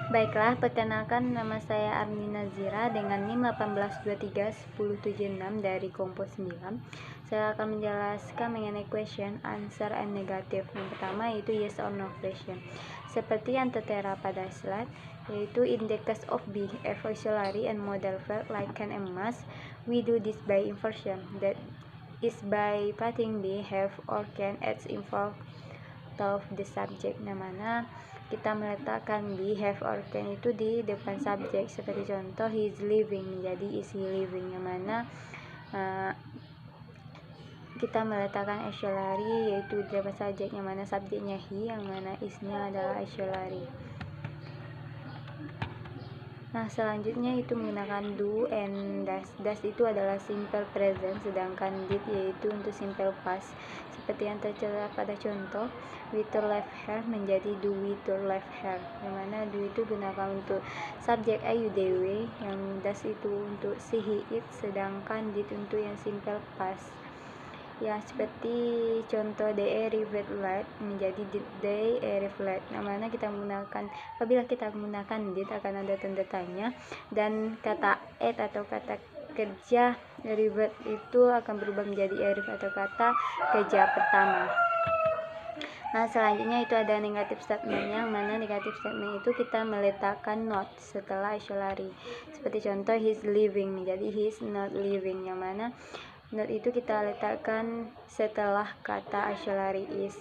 Baiklah, perkenalkan nama saya Arni Nazira dengan NIM 18231076 dari Kompos 9. Saya akan menjelaskan mengenai question, answer, and negative. Yang pertama yaitu yes or no question. Seperti yang tertera pada slide, yaitu in the case of B, F auxiliary and modal verb like can and must, we do this by inversion. That is by putting B, have, or can as involved of the subject. Nah, mana kita meletakkan be, have, or can itu di depan subjek. Seperti contoh he is living menjadi is he living, yang mana kita meletakkan auxiliary yaitu di depan subjek, yang mana subjeknya he, yang mana is-nya adalah auxiliary. Nah, selanjutnya itu menggunakan do and does. Does itu adalah simple present, sedangkan did yaitu untuk simple past. Seperti yang tertera pada contoh, with your left hair menjadi do with your left hair, yang mana do itu gunakan untuk subjek I, you, they, we, yang does itu untuk she, he, it, sedangkan did untuk yang simple past. Ya, seperti contoh they arrived late menjadi did they arrive late. Nah, mana kita menggunakan, apabila kita menggunakan did akan ada tanda tanya, dan kata at atau kata kerja arrived itu akan berubah menjadi arrive atau kata kerja pertama. Nah, selanjutnya itu ada negative statement, yang mana negative statement itu kita meletakkan not setelah auxiliary. Seperti contoh he's living menjadi he's not living, yang mana not itu kita letakkan setelah kata auxiliary is.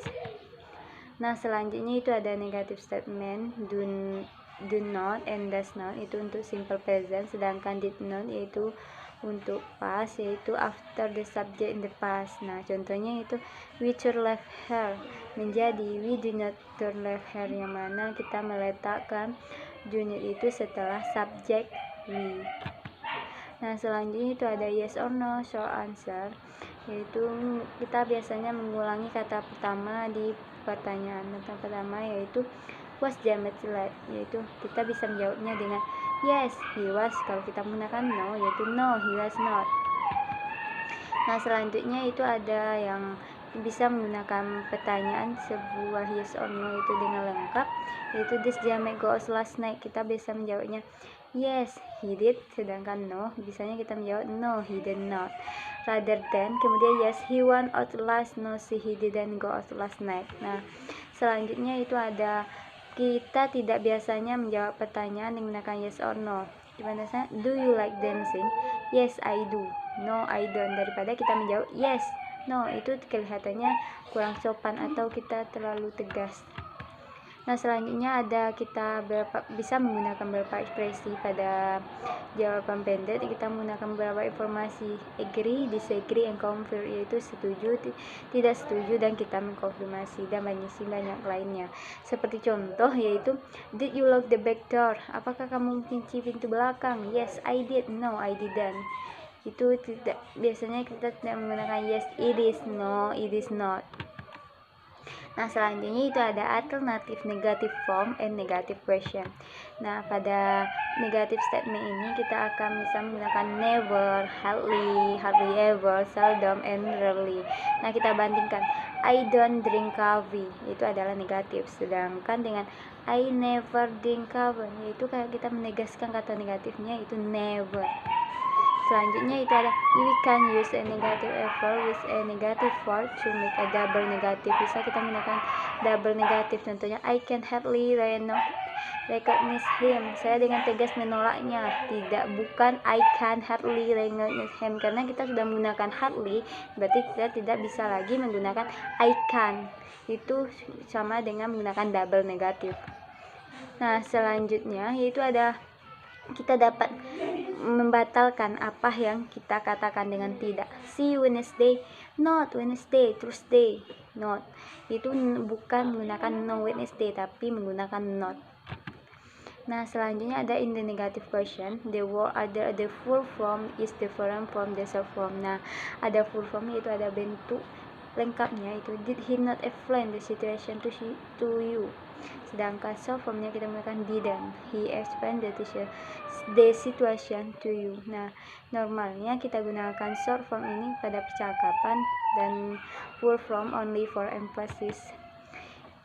Nah, selanjutnya itu ada negative statement do not and does not itu untuk simple present, sedangkan did not yaitu untuk past, yaitu after the subject in the past. Nah, contohnya itu we turn left hair menjadi we do not turn left hair, yang mana kita meletakkan do not itu setelah subjek we. Nah, selanjutnya itu ada yes or no, short answer, yaitu kita biasanya mengulangi kata pertama di pertanyaan. Kata pertama yaitu was James late, yaitu kita bisa menjawabnya dengan yes, he was. Kalau kita menggunakan no, yaitu no, he was not. Nah, selanjutnya itu ada yang bisa menggunakan pertanyaan sebuah yes or no itu dengan lengkap, yaitu this James go out last night. Kita bisa menjawabnya yes, he did, sedangkan no bisanya kita menjawab no, he did not. Rather than kemudian yes, he went out last, no, he didn't go out last night. Nah, selanjutnya itu ada kita tidak biasanya menjawab pertanyaan menggunakan yes or no. Gimana sih? Do you like dancing? Yes, I do. No, I don't. Daripada kita menjawab yes, no, itu kelihatannya kurang sopan atau kita terlalu tegas. Nah, selanjutnya ada kita bisa menggunakan beberapa ekspresi pada jawaban pendek. Kita menggunakan beberapa informasi agree, disagree, and confirm, yaitu setuju, tidak setuju, dan kita mengkonfirmasi, dan banyak lainnya. Seperti contoh yaitu did you lock the back door? Apakah kamu mengunci pintu belakang? Yes, I did. No, I didn't. Itu tidak, biasanya kita tidak menggunakan yes it is, no it is not. Nah, selanjutnya itu ada alternative negative form and negative question. Nah, pada negative statement ini kita akan bisa menggunakan never, hardly ever, seldom, and rarely. Nah, kita bandingkan I don't drink coffee, itu adalah negatif. Sedangkan dengan I never drink coffee, yaitu kayak kita menegaskan kata negatifnya itu never. Selanjutnya itu ada we can use a negative effort with a negative word to make a double negative. Bisa kita menggunakan double negative, contohnya I can hardly recognize him. Saya dengan tegas menolaknya. Tidak, bukan I can hardly recognize him, karena kita sudah menggunakan hardly, berarti kita tidak bisa lagi menggunakan I can. Itu sama dengan menggunakan double negative. Nah, selanjutnya yaitu ada kita dapat membatalkan apa yang kita katakan dengan tidak. See Wednesday, not Wednesday, Thursday, not. Itu bukan menggunakan no Wednesday, tapi menggunakan not. Nah, selanjutnya ada in the negative question, the word ada the full form is different from the short form. Nah, ada full form itu ada bentuk lengkapnya, itu did he not explain the situation to you. Sedangkan short formnya kita menggunakan didn't he explain the situation to you. Nah, normalnya kita gunakan short form ini pada percakapan dan full form only for emphasis.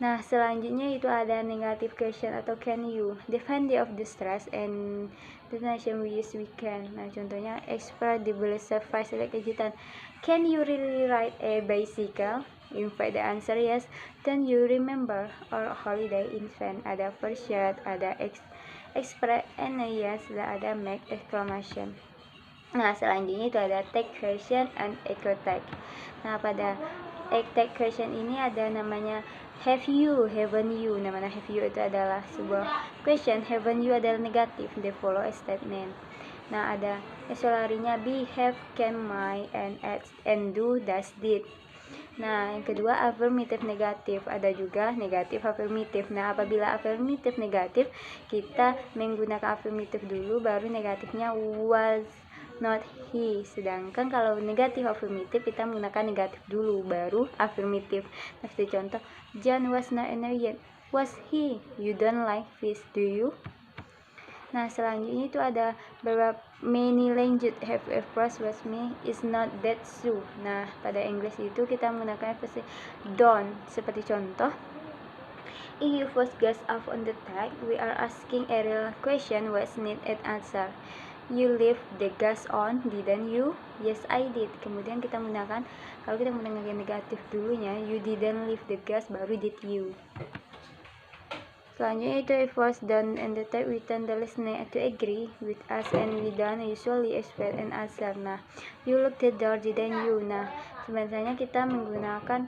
Nah, selanjutnya itu ada negative question atau can you. Define the of the stress and the nation we use we can. Nah, contohnya express the belief surprise like kejutan. Can you really ride a bicycle? In fact, the answer yes. Then you remember our holiday in Spain. Ada first shot, ada express and yes, ada make exclamation. Nah, selanjutnya itu ada take question and echo tag. Nah, pada take question ini ada namanya have you, haven't you. Namanya have you itu adalah sebuah question, haven't you adalah negatif, they follow a statement. Nah, ada auxiliary-nya be, have, can, might, and do, does, did. Nah, yang kedua affirmative negatif, ada juga negatif affirmative. Nah, apabila affirmative negatif, kita menggunakan affirmative dulu, baru negatifnya was, not he. Sedangkan kalau negatif affirmative, kita menggunakan negatif dulu, baru affirmative. Nah, seperti contoh, John was not annoyed. Was he? You don't like fish, do you? Nah, selanjutnya itu ada beberapa many language have a phrase with me is not that so. Nah, pada English itu kita menggunakan versi don't. Seperti contoh, if you first gas off on the tag, we are asking a real question what's need an answer. You leave the gas on, didn't you? Yes, I did. Kemudian kita menggunakan, kalau kita menggunakan negatif dulunya, you didn't leave the gas, baru did you. Selanjutnya itu if was done and the type we tend the listener to agree with us and we don't usually expect an answer. Nah, you look the door, didn't you? Nah, sebenarnya kita menggunakan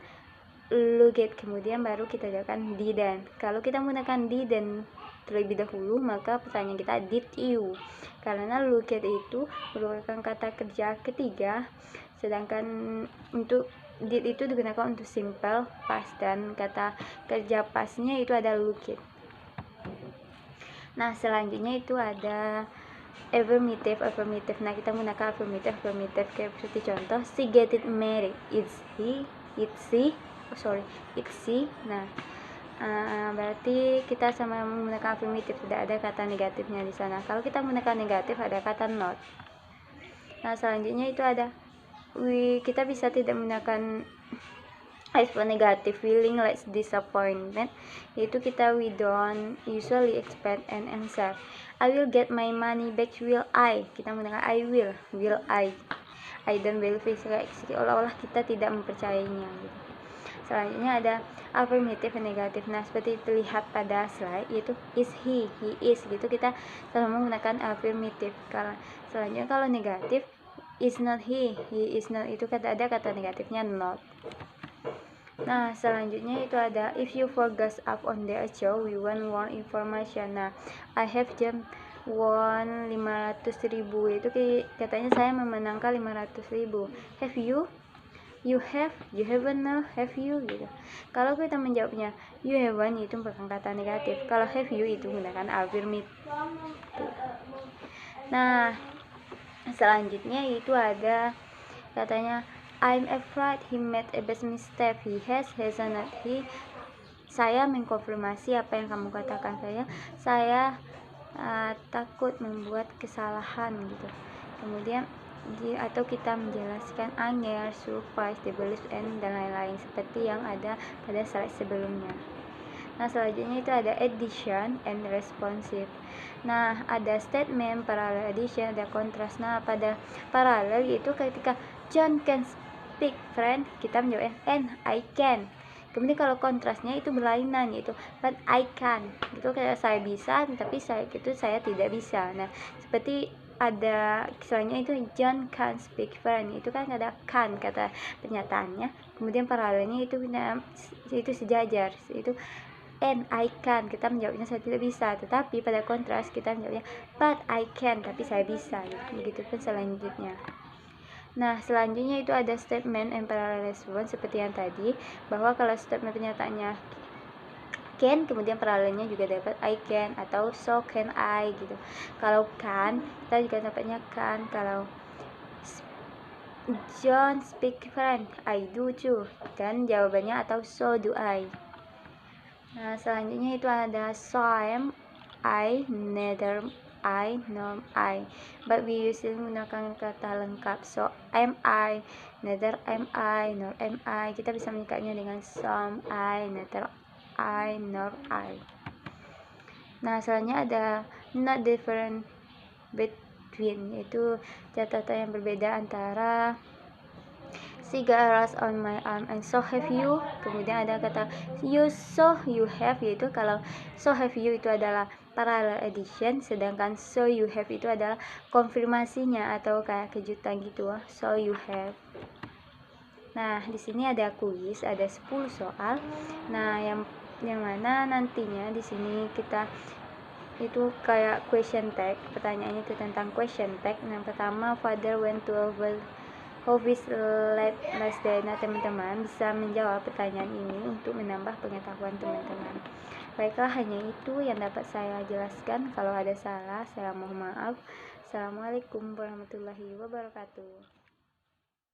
look at, kemudian baru kita jawabkan didn't. Kalau kita menggunakan didn't terlebih dahulu, maka pertanyaan kita did you, karena look at itu merupakan kata kerja ketiga, sedangkan untuk did itu digunakan untuk simple past dan kata kerja pastnya itu ada look at. Nah, selanjutnya itu ada affirmative. Nah, kita menggunakan affirmative kayak seperti contoh she get it married, it's she. Nah, berarti kita sama menggunakan affirmative, tidak ada kata negatifnya di sana. Kalau kita menggunakan negatif ada kata not. Nah, selanjutnya itu ada kita bisa tidak menggunakan negative feeling like disappointment, yaitu kita we don't usually expect an answer. I will get my money back, will I? Kita menggunakan I will I don't believe it, seolah-olah kita tidak mempercayainya gitu. Selanjutnya ada affirmative dan negatif. Nah, seperti terlihat pada slide, yaitu is he is gitu, kita sama menggunakan affirmative. Selanjutnya kalau negatif, is not he is not, itu ada kata negatifnya not. Nah, selanjutnya itu ada if you forgot up on the show, we want more information. Nah, I have just won 500.000, itu katanya saya memenangkan 500.000. Have you? You haven't now, have you gitu. Kalau kita menjawabnya you haven't, itu merupakan kata negatif. Kalau have you itu menggunakan affirmative. Nah, selanjutnya itu ada katanya I'm afraid he made a big mistake. He hasn't he. Saya mengkonfirmasi apa yang kamu katakan. Saya takut membuat kesalahan gitu. Kemudian atau kita menjelaskan anger, surprise, debelief, and dan lain-lain seperti yang ada pada slide sebelumnya. Nah, selanjutnya itu ada addition and responsive. Nah, ada statement, parallel, addition, ada kontras. Nah, pada paralel itu ketika John can speak French, kita menjawab and I can. Kemudian kalau kontrasnya itu berlainan, yaitu but I can. Itu kayak saya bisa, tapi saya tidak bisa. Nah, seperti ada kisahnya itu John can speak French, itu kan ada can kata pernyataannya, kemudian paralelnya itu sejajar, itu and I can, kita menjawabnya saya tidak bisa, tetapi pada kontras kita menjawabnya but I can, tapi saya bisa gitu. Begitupun selanjutnya. Nah, selanjutnya itu ada statement and parallel response seperti yang tadi, bahwa kalau statement pernyataannya can, kemudian paralelnya juga dapat I can atau so can I gitu. Kalau can, kita juga dapatnya can. Kalau John speak French, I do too, dan jawabannya atau so do I. Nah, selanjutnya itu ada so am I, neither I, nor I, but we usually menggunakan kata lengkap. So am I, neither am I, nor am I. Kita bisa menyingkatnya dengan some I, neither I nor I. Nah, selanjutnya ada not different between, yaitu catatan yang berbeda antara she got a rash on my arm and so have you. Kemudian ada kata you have, yaitu kalau so have you itu adalah parallel addition, sedangkan so you have itu adalah konfirmasinya atau kayak kejutan gitu. So you have. Nah, di sini ada kuis, ada 10 soal. Nah, yang mana nantinya di sini kita itu kayak question tag. Pertanyaannya itu tentang question tag. Yang pertama, father went to office last day. Nah, teman-teman bisa menjawab pertanyaan ini untuk menambah pengetahuan teman-teman. Baiklah, hanya itu yang dapat saya jelaskan. Kalau ada salah, saya mohon maaf. Assalamualaikum warahmatullahi wabarakatuh.